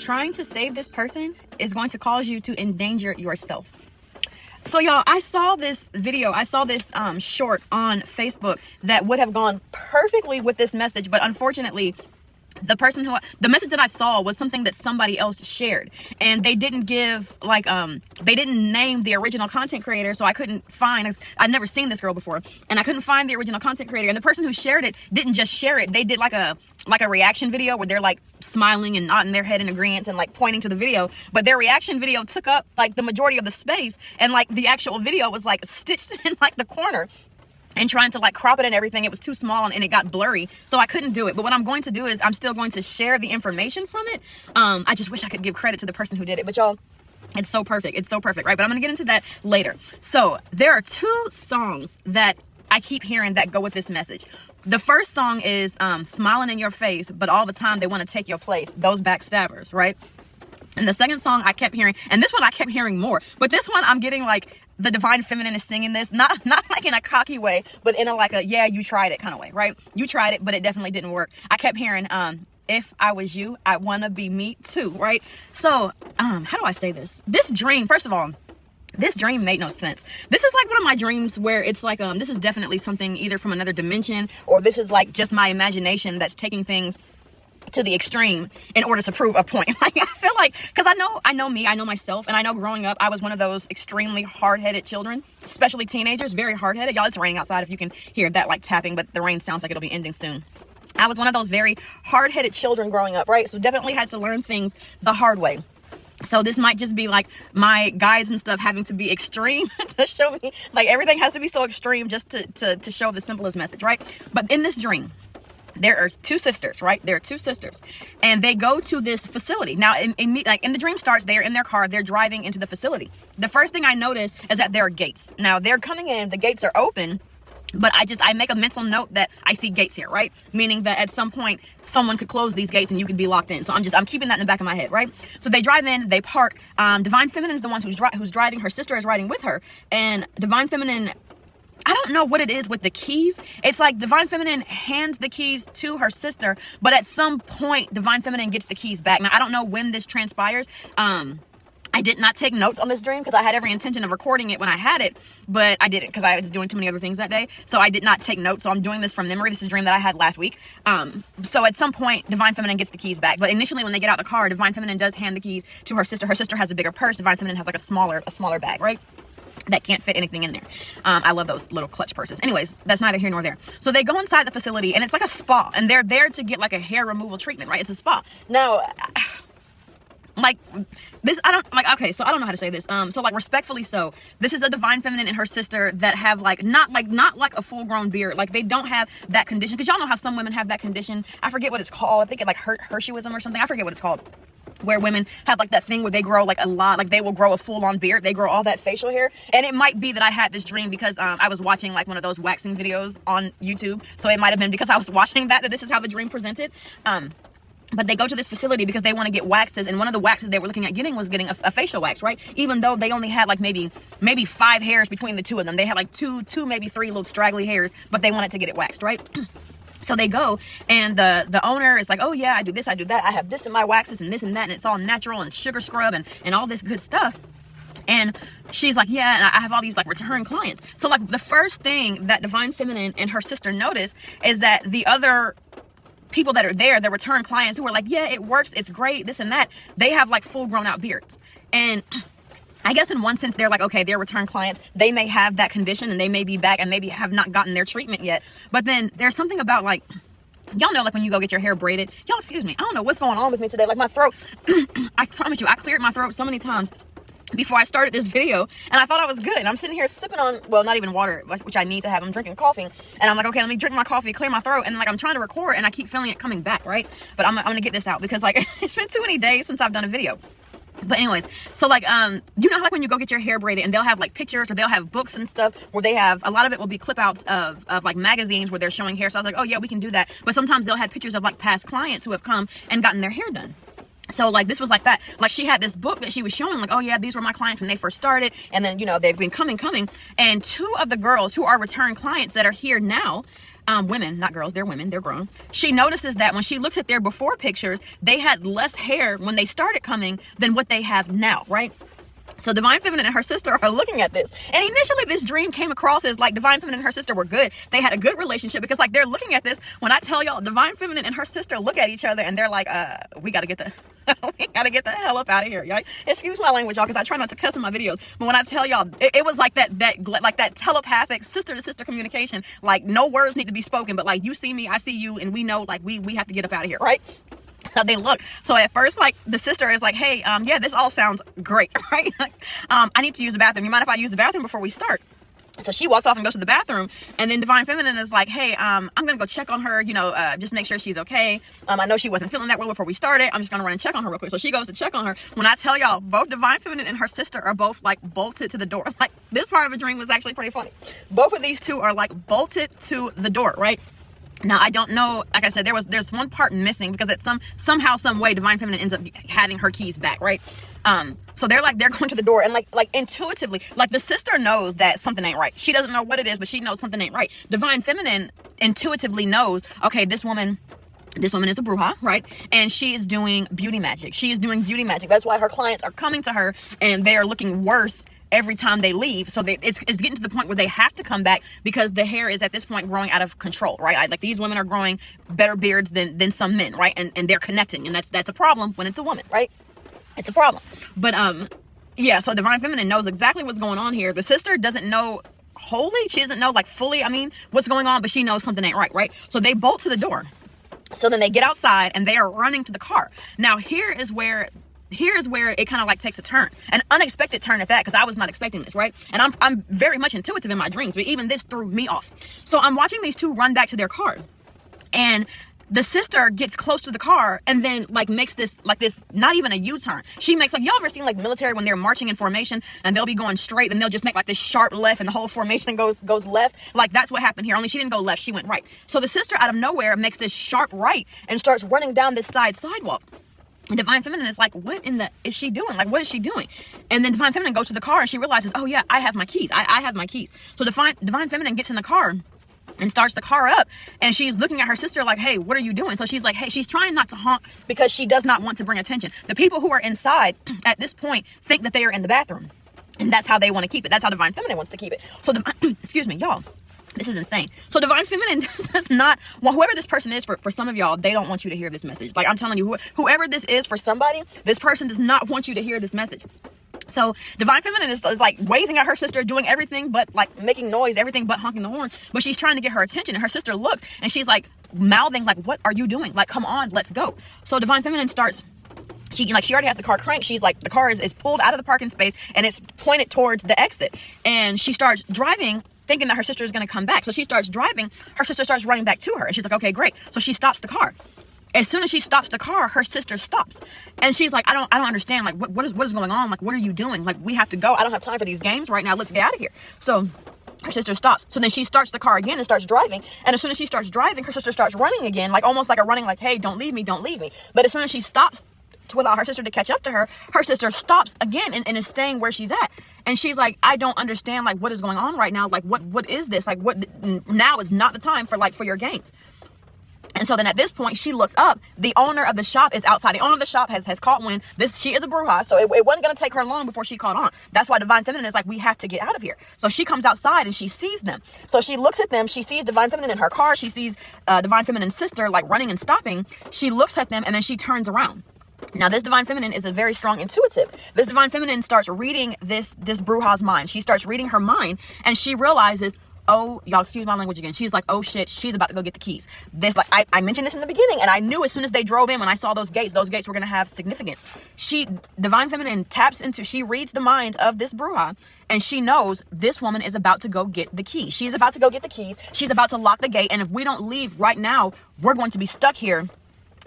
trying to save this person is going to cause you to endanger yourself. So y'all, I saw this video, I saw this short on Facebook that would have gone perfectly with this message, but unfortunately, the message that I saw was something that somebody else shared, and they didn't give like they didn't name the original content creator, so I couldn't find, I'd never seen this girl before, and I couldn't find the original content creator. And the person who shared it didn't just share it, they did like a reaction video where they're like smiling and nodding their head in agreement and like pointing to the video, but their reaction video took up like the majority of the space, and like the actual video was like stitched in like the corner. And trying to like crop it and everything, it was too small and it got blurry, so I couldn't do it. But what I'm going to do is I'm still going to share the information from it. I just wish I could give credit to the person who did it, but y'all, it's so perfect, right? But I'm gonna get into that later. So there are two songs that I keep hearing that go with this message. The first song is Smiling in Your Face, but all the time they want to take your place, those backstabbers, right? And the second song I kept hearing, and this one I kept hearing more, but this one I'm getting like the Divine Feminine is singing this, not like in a cocky way, but in a like a, yeah, you tried it kind of way, right? You tried it, but it definitely didn't work. I kept hearing, if I was you, I'd want to be me too, right? So, how do I say this? This dream, first of all, this dream made no sense. This is like one of my dreams where it's like, this is definitely something either from another dimension, or this is like just my imagination that's taking things to the extreme in order to prove a point. Like, I feel like, because I know me, I know myself, and I know growing up I was one of those extremely hard-headed children, especially teenagers, very hard-headed. Y'all, it's raining outside if you can hear that like tapping, but the rain sounds like it'll be ending soon. I was one of those very hard-headed children growing up, right? So definitely had to learn things the hard way. So this might just be like my guides and stuff having to be extreme to show me, like everything has to be so extreme just to show the simplest message, right? But in this dream, there are two sisters, right? There are two sisters, and they go to this facility. Now, in the dream starts, they're in their car, they're driving into the facility. The first thing I notice is that there are gates. Now, they're coming in, the gates are open, but I make a mental note that I see gates here, right? Meaning that at some point, someone could close these gates and you could be locked in. So I'm keeping that in the back of my head, right? So they drive in, they park. Divine Feminine is the one who's driving. Her sister is riding with her, and Divine Feminine, I don't know what it is with the keys. It's like Divine Feminine hands the keys to her sister, but at some point, Divine Feminine gets the keys back. Now, I don't know when this transpires. I did not take notes on this dream because I had every intention of recording it when I had it, but I didn't because I was doing too many other things that day. So I did not take notes. So I'm doing this from memory. This is a dream that I had last week. So at some point, Divine Feminine gets the keys back. But initially, when they get out of the car, Divine Feminine does hand the keys to her sister. Her sister has a bigger purse. Divine Feminine has like a smaller bag, right? That can't fit anything in there. I love those little clutch purses. Anyways, that's neither here nor there. So they go inside the facility, and it's like a spa, and they're there to get like a hair removal treatment, right? It's a spa. Now, like this, okay, so I don't know how to say this. So like respectfully, so this is a Divine Feminine and her sister that have like not like a full grown beard. Like they don't have that condition, because y'all know how some women have that condition. I forget what it's called. I think it like Hirschism or something. I forget what it's called. Where women have like that thing where they grow like a lot, like they will grow a full-on beard, they grow all that facial hair. And it might be that I had this dream because I was watching like one of those waxing videos on YouTube, so it might have been because I was watching that this is how the dream presented. But they go to this facility because they want to get waxes, and one of the waxes they were looking at getting was getting a facial wax, right? Even though they only had like maybe 5 hairs between the two of them. They had like two maybe 3 little straggly hairs, but they wanted to get it waxed, right? So they go, and the owner is like, oh yeah, I do this, I do that, I have this in my waxes and this and that, and it's all natural and sugar scrub and all this good stuff. And she's like, yeah, and I have all these like return clients. So like the first thing that Divine Feminine and her sister notice is that the other people that are there, the return clients who are like, yeah, it works, it's great, this and that, they have like full grown out beards. And I guess in one sense, they're like, okay, they're return clients. They may have that condition and they may be back and maybe have not gotten their treatment yet. But then there's something about like, y'all know, like when you go get your hair braided, y'all, excuse me, I don't know what's going on with me today. Like my throat, I promise you, I cleared my throat so many times before I started this video, and I thought I was good. And I'm sitting here sipping on, well, not even water, which I need to have. I'm drinking coffee, and I'm like, okay, let me drink my coffee, clear my throat, and like I'm trying to record, and I keep feeling it coming back, right? But I'm gonna get this out because like it's been too many days since I've done a video. But anyways, so like, you know how like when you go get your hair braided and they'll have like pictures or they'll have books and stuff where they have, a lot of it will be clip outs of like magazines where they're showing hair. So I was like, oh yeah, we can do that. But sometimes they'll have pictures of like past clients who have come and gotten their hair done. So like this was like that. Like she had this book that she was showing, like, oh yeah, these were my clients when they first started, and then, you know, they've been coming, and 2 of the girls who are return clients that are here now, women, not girls, they're women, they're grown. She notices that when she looks at their before pictures, they had less hair when they started coming than what they have now, right? So Divine Feminine and her sister are looking at this. And initially this dream came across as like Divine Feminine and her sister were good. They had a good relationship because like they're looking at this. When I tell y'all, Divine Feminine and her sister look at each other and they're like, we got to get the hell up out of here, y'all. Excuse my language, y'all, because I try not to cuss in my videos. But when I tell y'all, it was like that telepathic sister to sister communication. Like no words need to be spoken, but like you see me, I see you, and we know like we have to get up out of here, right? So they look. So at first, like the sister is like, hey, yeah, this all sounds great, right? Like, I need to use the bathroom. You mind if I use the bathroom before we start? So she walks off and goes to the bathroom, and then Divine Feminine is like, hey, I'm gonna go check on her, just make sure she's okay. I know she wasn't feeling that well before we started. I'm just gonna run and check on her real quick. So she goes to check on her. When I tell y'all, both Divine Feminine and her sister are both like bolted to the door. Like this part of the dream was actually pretty funny. Both of these two are like bolted to the door, right? Now, I don't know, like I said, there's one part missing because it's somehow, some way, Divine Feminine ends up having her keys back, right? So they're going to the door, and like intuitively, like the sister knows that something ain't right. She doesn't know what it is, but she knows something ain't right. Divine Feminine intuitively knows, okay, this woman is a bruja, right? And she is doing beauty magic. She is doing beauty magic. That's why her clients are coming to her and they are looking worse every time they leave. So it's getting to the point where they have to come back because the hair is at this point growing out of control, right? Like these women are growing better beards than some men, right? And they're connecting, and that's a problem when it's a woman, right? It's a problem. But yeah, so Divine Feminine knows exactly what's going on here. The sister doesn't know wholly, she doesn't know like fully, what's going on, but she knows something ain't right? So they bolt to the door. So then they get outside and they are running to the car. Now here's where it kind of like takes a turn, an unexpected turn at that, because I was not expecting this, right? And I'm very much intuitive in my dreams, but even this threw me off. So I'm watching these two run back to their car, and the sister gets close to the car and then like makes this not even a U-turn. She makes, like, y'all ever seen like military when they're marching in formation and they'll be going straight and they'll just make like this sharp left and the whole formation goes left? Like that's what happened here, only she didn't go left, she went right. So the sister out of nowhere makes this sharp right and starts running down this sidewalk. And Divine Feminine is like, what in the is she doing? Like, what is she doing? And then Divine Feminine goes to the car and she realizes, oh yeah, I have my keys. I have my keys. So Divine Feminine gets in the car and starts the car up, and she's looking at her sister like, hey, what are you doing? So she's like, hey, she's trying not to honk because she does not want to bring attention. The people who are inside at this point think that they are in the bathroom, and that's how they want to keep it. That's how Divine Feminine wants to keep it. So excuse me, y'all. This is insane. So Divine Feminine does not, well, whoever this person is, for some of y'all, they don't want you to hear this message. Like I'm telling you, whoever this is for somebody, this person does not want you to hear this message. So Divine Feminine is like waving at her sister, doing everything but like making noise, everything but honking the horn. But she's trying to get her attention, and her sister looks and she's like mouthing like, what are you doing? Like, come on, let's go. So Divine Feminine starts, she already has the car cranked. She's like, the car is pulled out of the parking space and it's pointed towards the exit. And she starts driving, thinking that her sister is going to come back. So she starts driving, her sister starts running back to her, and she's like, okay, great. So she stops the car. As soon as she stops the car, her sister stops. And she's like, I don't understand. Like, what is going on? Like, what are you doing? Like, we have to go. I don't have time for these games right now. Let's get out of here. So her sister stops. So then she starts the car again and starts driving. And as soon as she starts driving, her sister starts running again, like almost like a running, like, hey, don't leave me, don't leave me. But as soon as she stops to allow her sister to catch up to her, her sister stops again and is staying where she's at. And she's like, I don't understand, like, what is going on right now? Like, what is this? Like, what, now is not the time for your games. And so then at this point, she looks up. The owner of the shop is outside. The owner of the shop has caught wind. She is a bruja, so it wasn't going to take her long before she caught on. That's why Divine Feminine is like, we have to get out of here. So she comes outside and she sees them. So she looks at them. She sees Divine Feminine in her car. She sees Divine Feminine's sister like running and stopping. She looks at them and then she turns around. Now, this Divine Feminine is a very strong intuitive. This Divine Feminine starts reading this bruja's mind. She starts reading her mind, and she realizes, oh, y'all, excuse my language again. She's like, oh shit, she's about to go get the keys. This, like, I mentioned this in the beginning, and I knew as soon as they drove in, when I saw those gates were going to have significance. Divine Feminine she reads the mind of this bruja, and she knows this woman is about to go get the keys. She's about to go get the keys. She's about to lock the gate, and if we don't leave right now, we're going to be stuck here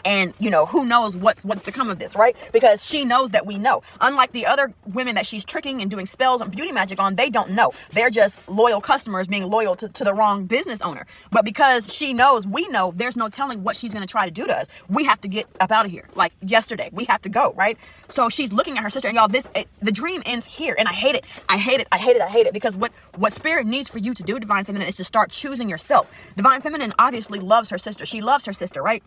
And, you know, who knows what's to come of this, right? Because she knows that we know. Unlike the other women that she's tricking and doing spells and beauty magic on, they don't know. They're just loyal customers being loyal to the wrong business owner. But because she knows, we know, there's no telling what she's going to try to do to us. We have to get up out of here. Like yesterday, we have to go, right? So she's looking at her sister, and y'all, the dream ends here. And I hate it. I hate it. I hate it. I hate it. Because what spirit needs for you to do, Divine Feminine, is to start choosing yourself. Divine Feminine obviously loves her sister. She loves her sister, right?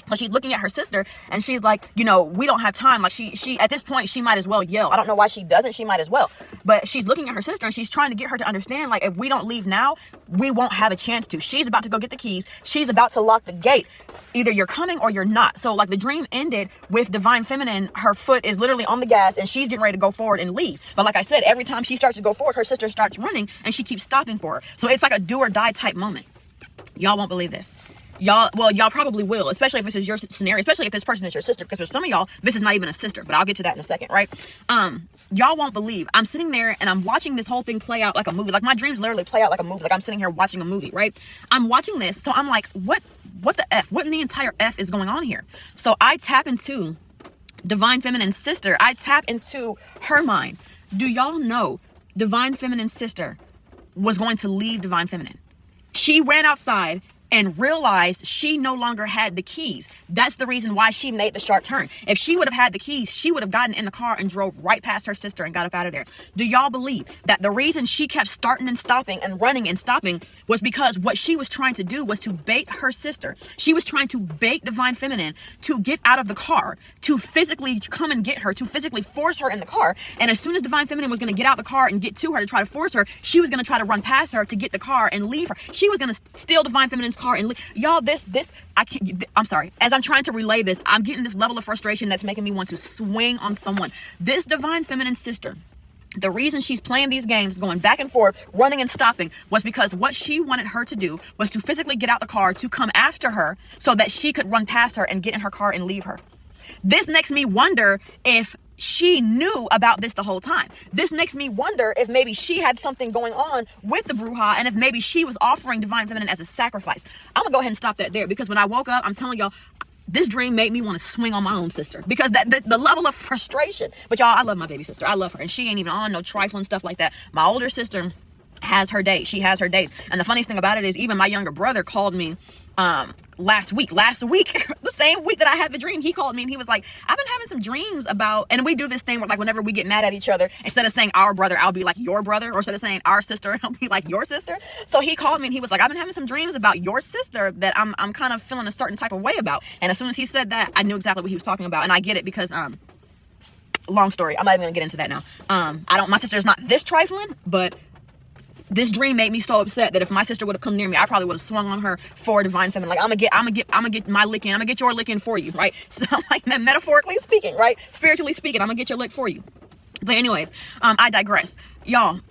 So she's looking at her sister and she's like, you know, we don't have time. Like she at this point, she might as well yell. I don't know why she doesn't. She might as well. But she's looking at her sister and she's trying to get her to understand, like, if we don't leave now, we won't have a chance to. She's about to go get the keys. She's about to lock the gate. Either you're coming or you're not. So like the dream ended with Divine Feminine. Her foot is literally on the gas and she's getting ready to go forward and leave. But like I said, every time she starts to go forward, her sister starts running and she keeps stopping for her. So it's like a do or die type moment. Y'all won't believe this. Y'all probably will, especially if this is your scenario, especially if this person is your sister, because for some of y'all, this is not even a sister, but I'll get to that in a second, right? Y'all won't believe, I'm sitting there and I'm watching this whole thing play out like a movie. Like my dreams literally play out like a movie. Like I'm sitting here watching a movie, right? I'm watching this, so I'm like, what the F? What in the entire F is going on here? So I tap into Divine Feminine's sister. I tap into her mind. Do y'all know Divine Feminine's sister was going to leave Divine Feminine? She ran outside and realized she no longer had the keys. That's the reason why she made the sharp turn. If she would have had the keys, she would have gotten in the car and drove right past her sister and got up out of there. Do y'all believe that the reason she kept starting and stopping and running and stopping was because what she was trying to do was to bait her sister? She was trying to bait Divine Feminine to get out of the car, to physically come and get her, to physically force her in the car. And as soon as Divine Feminine was going to get out the car and get to her to try to force her, she was going to try to run past her to get the car and leave her. She was going to steal Divine Feminine's car and leave. Y'all, I'm sorry. As I'm trying to relay this, I'm getting this level of frustration that's making me want to swing on someone. This Divine Feminine sister, the reason she's playing these games, going back and forth, running and stopping, was because what she wanted her to do was to physically get out the car to come after her so that she could run past her and get in her car and leave her. This makes me wonder if she knew about this the whole time. This makes me wonder if maybe she had something going on with the Bruja and if maybe she was offering Divine Feminine as a sacrifice. I'm gonna go ahead and stop that there, because when I woke up, I'm telling y'all, this dream made me want to swing on my own sister, because the level of frustration. But y'all, I love my baby sister. I love her, and she ain't even on no trifling stuff like that. My older sister has her days. She has her days. And the funniest thing about it is, even my younger brother called me last week, the same week that I had the dream. He called me and he was like, I've been having some dreams about, and we do this thing where, like, whenever we get mad at each other, instead of saying our brother, I'll be like your brother, or instead of saying our sister, I'll be like your sister. So he called me and he was like, I've been having some dreams about your sister that I'm kind of feeling a certain type of way about. And as soon as he said that, I knew exactly what he was talking about. And I get it, because long story, I'm not even gonna get into that now. My sister's not this trifling, but this dream made me so upset that if my sister would have come near me, I probably would have swung on her for Divine Feminine. Like, I'm gonna get my lick in. I'm gonna get your lick in for you, right? So I'm like, metaphorically speaking, right? Spiritually speaking, I'm gonna get your lick for you. But anyways, I digress. Y'all,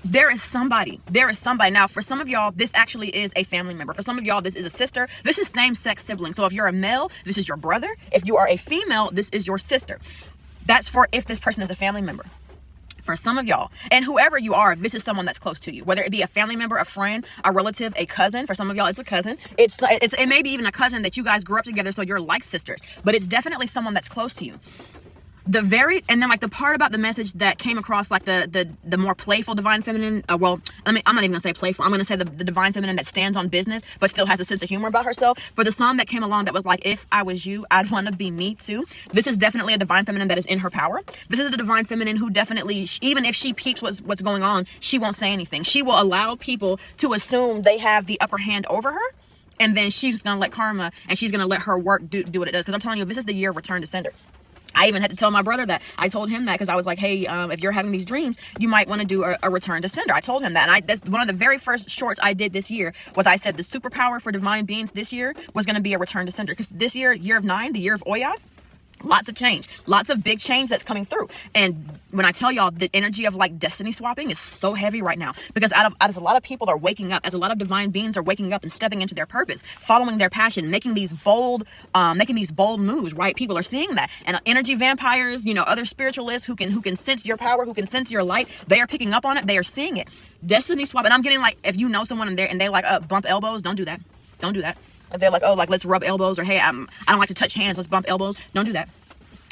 there is somebody. Now, for some of y'all, this actually is a family member. For some of y'all, this is a sister. This is same-sex sibling. So if you're a male, this is your brother. If you are a female, this is your sister. That's for if this person is a family member. For some of y'all, and whoever you are, this is someone that's close to you, whether it be a family member, a friend, a relative, a cousin. For some of y'all, it's a cousin. It may be even a cousin that you guys grew up together, so you're like sisters, but it's definitely someone that's close to you. And then like the part about the message that came across, like the more playful Divine Feminine, I'm not even gonna say playful, I'm gonna say the Divine Feminine that stands on business but still has a sense of humor about herself. For the song that came along that was like, if I was you, I'd want to be me too. This is definitely a Divine Feminine that is in her power. This is a Divine Feminine who definitely, even if she peeps what's going on, she won't say anything. She will allow people to assume they have the upper hand over her, and then she's gonna let karma, and she's gonna let her work do what it does. Because I'm telling you, this is the year of return to sender. I even had to tell my brother that. I told him that because I was like, hey, if you're having these dreams, you might want to do a return to sender. I told him that. And that's one of the very first shorts I did this year, was I said the superpower for divine beings this year was going to be a return to sender. Because this year of 9, the year of Oya, lots of change, lots of big change that's coming through. And when I tell y'all, the energy of like destiny swapping is so heavy right now, because as a lot of people are waking up, as a lot of divine beings are waking up and stepping into their purpose, following their passion, making these bold moves, right? People are seeing that. And energy vampires, other spiritualists who can sense your power, who can sense your light, they are picking up on it. They are seeing it. Destiny swap. And I'm getting like, if you know someone and they like bump elbows, don't do that. Don't do that. If they're like, oh, like, let's rub elbows, or hey, I don't like to touch hands, let's bump elbows. Don't do that.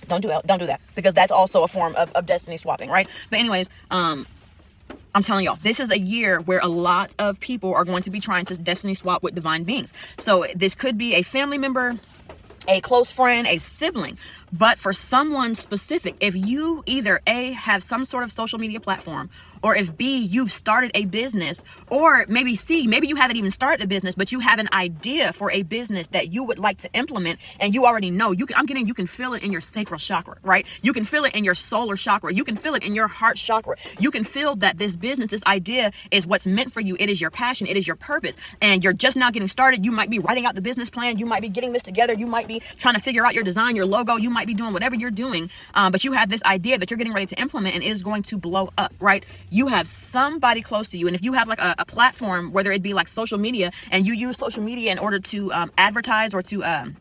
Don't do that, because that's also a form of destiny swapping, right? But anyways, I'm telling y'all, this is a year where a lot of people are going to be trying to destiny swap with divine beings. So this could be a family member, a close friend, a sibling. But for someone specific, if you either A, have some sort of social media platform, or if B, you've started a business, or maybe C, maybe you haven't even started the business, but you have an idea for a business that you would like to implement, and you already know, you can feel it in your sacral chakra, right? You can feel it in your solar chakra. You can feel it in your heart chakra. You can feel that this business, this idea is what's meant for you. It is your passion. It is your purpose. And you're just now getting started. You might be writing out the business plan. You might be getting this together. You might be trying to figure out your design, your logo. You might be doing whatever you're doing, but you have this idea that you're getting ready to implement, and it is going to blow up, right? You have somebody close to you, and if you have like a platform, whether it be like social media, and you use social media in order to advertise or to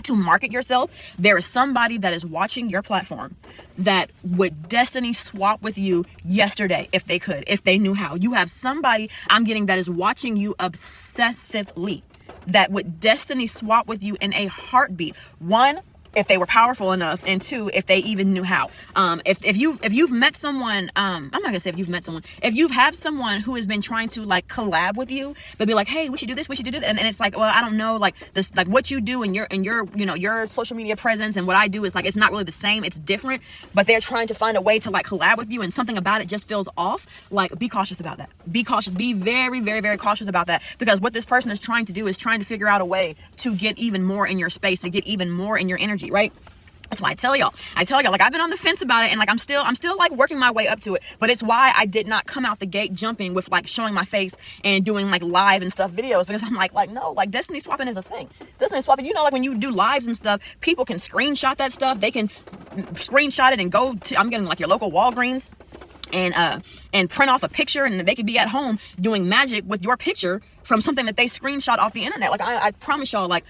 market yourself, there is somebody that is watching your platform that would destiny swap with you yesterday if they could, if they knew how. You have somebody, I'm getting, that is watching you obsessively, that would destiny swap with you in a heartbeat. One, if they were powerful enough, and two, if they even knew how. If you've met someone, I'm not gonna say if you've met someone, if you have someone who has been trying to like collab with you, but be like, hey, we should do this, we should do this, and it's like, well, I don't know, like this, like what you do and your you know, your social media presence and what I do is like, it's not really the same, it's different, but they're trying to find a way to like collab with you, and something about it just feels off. Like, be cautious about that. Be cautious. Be very, very, very cautious about that, because what this person is trying to do is trying to figure out a way to get even more in your space, to get even more in your energy, right? That's why I tell y'all, like, I've been on the fence about it, and like I'm still like working my way up to it. But it's why I did not come out the gate jumping with like showing my face and doing like live and stuff videos, because I'm like no, like destiny swapping is a thing. Destiny swapping, you know, like when you do lives and stuff, people can screenshot that stuff. They can screenshot it and go to, I'm getting like your local Walgreens, and print off a picture, and they could be at home doing magic with your picture from something that they screenshot off the internet. Like I promise y'all, like,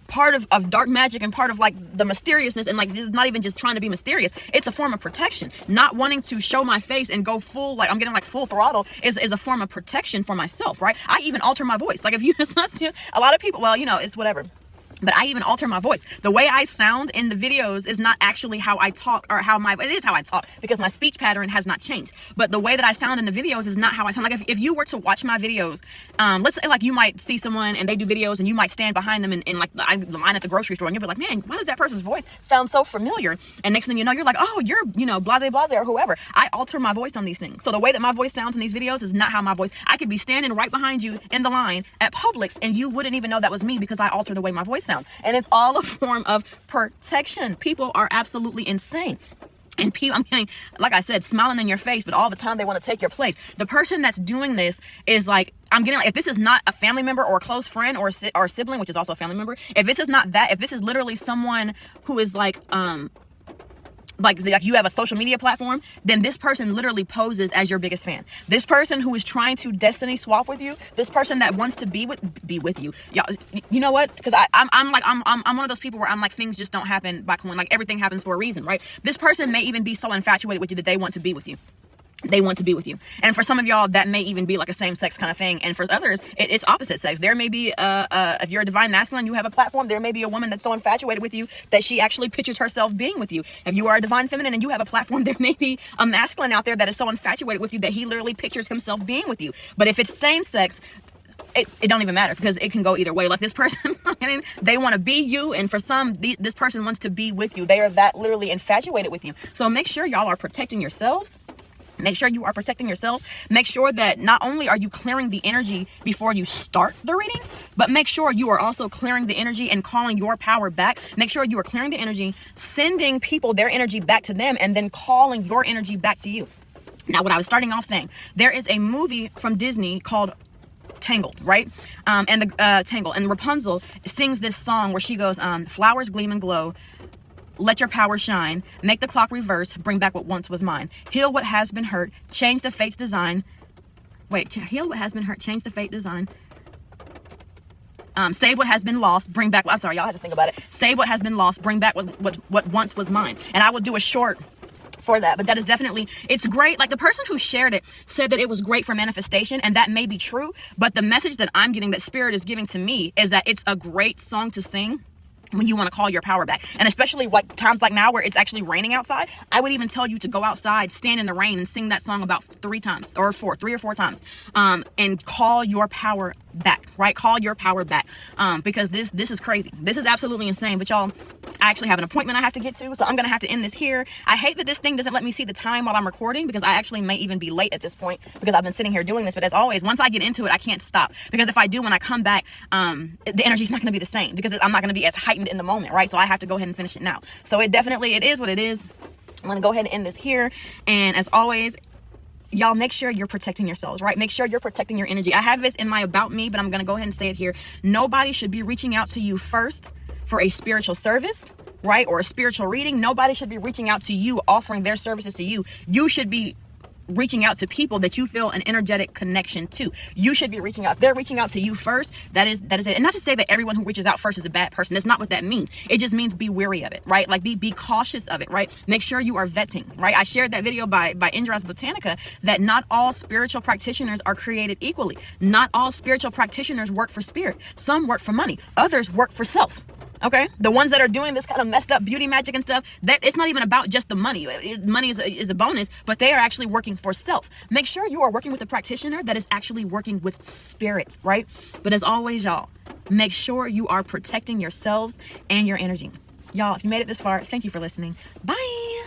part of dark magic and part of like the mysteriousness, and like this is not even just trying to be mysterious, it's a form of protection. Not wanting to show my face and go full, like I'm getting like full throttle is a form of protection for myself, right? I even alter my voice. Like if you, it's not, a lot of people, well, you know, it's whatever, but I even alter my voice. The way I sound in the videos is not actually how I talk, or it is how I talk, because my speech pattern has not changed. But the way that I sound in the videos is not how I sound. Like if you were to watch my videos, let's say like you might see someone and they do videos, and you might stand behind them in like the line at the grocery store, and you'll be like, man, why does that person's voice sound so familiar? And next thing you know, you're like, oh, you're, you know, blase or whoever. I alter my voice on these things. So the way that my voice sounds in these videos is not how my voice, I could be standing right behind you in the line at Publix, and you wouldn't even know that was me, because I alter the way my voice sounds. And it's all a form of protection. People are absolutely insane. And people, I'm getting, like I said, smiling in your face, but all the time they want to take your place. The person that's doing this is like, I'm getting like, if this is not a family member or a close friend or sibling, which is also a family member, if this is not that, if this is literally someone who is like you have a social media platform, then this person literally poses as your biggest fan. This person who is trying to destiny swap with you, this person that wants to be with you, y'all, you know what? Because I'm one of those people where I'm like, things just don't happen by coincidence. Like everything happens for a reason, right? This person may even be so infatuated with you that they want to be with you. They want to be with you. And for some of y'all, that may even be like a same-sex kind of thing. And for others, it's opposite sex. There may be, if you're a divine masculine, you have a platform, there may be a woman that's so infatuated with you that she actually pictures herself being with you. If you are a divine feminine and you have a platform, there may be a masculine out there that is so infatuated with you that he literally pictures himself being with you. But if it's same-sex, it don't even matter, because it can go either way. Like this person, they want to be you, and for some, this person wants to be with you. They are that literally infatuated with you. So make sure y'all are protecting yourselves. Make sure you are protecting yourselves. Make sure that not only are you clearing the energy before you start the readings, but make sure you are also clearing the energy and calling your power back. Make sure you are clearing the energy, sending people their energy back to them, and then calling your energy back to you. Now, what I was starting off saying, there is a movie from Disney called Tangled, right? And Tangled, and Rapunzel sings this song where she goes, flowers gleam and glow, let your power shine, make the clock reverse, bring back what once was mine, heal what has been hurt, change the fate's design, heal what has been hurt, change the fate design, save what has been lost, bring back, y'all had to think about it, save what has been lost, bring back what once was mine. And I will do a short for that. But that is definitely, it's great. Like the person who shared it said that it was great for manifestation, and that may be true, but the message that I'm getting, that Spirit is giving to me, is that it's a great song to sing when you want to call your power back. And especially like times like now where it's actually raining outside, I would even tell you to go outside, stand in the rain, and sing that song about 3 or 4 times, and call your power back, right? Call your power back, because this is crazy. This is absolutely insane. But y'all, I actually have an appointment I have to get to, so I'm gonna have to end this here. I hate that this thing doesn't let me see the time while I'm recording, because I actually may even be late at this point, because I've been sitting here doing this. But as always, once I get into it, I can't stop, because if I do, when I come back, the energy's not gonna be the same, because I'm not gonna be as heightened in the moment, right? So I have to go ahead and finish it now. So it is what it is. I'm gonna go ahead and end this here. And as always, y'all, make sure you're protecting yourselves, right? Make sure you're protecting your energy. I have this in my about me, but I'm gonna go ahead and say it here. Nobody should be reaching out to you first for a spiritual service, right? Or a spiritual reading. Nobody should be reaching out to you, offering their services to you. You should be reaching out to people that you feel an energetic connection to. You should be reaching out. They're reaching out to you first. That is it. And not to say that everyone who reaches out first is a bad person. That's not what that means. It just means be wary of it, right? Like be cautious of it, right? Make sure you are vetting, right? I shared that video by Indras Botanica, that not all spiritual practitioners are created equally. Not all spiritual practitioners work for spirit. Some work for money. Others work for self. Okay, the ones that are doing this kind of messed up beauty magic and stuff, that it's not even about just the money. Money is a bonus, but they are actually working for self. Make sure you are working with a practitioner that is actually working with spirit, right? But as always, y'all, make sure you are protecting yourselves and your energy. Y'all, if you made it this far, thank you for listening. Bye.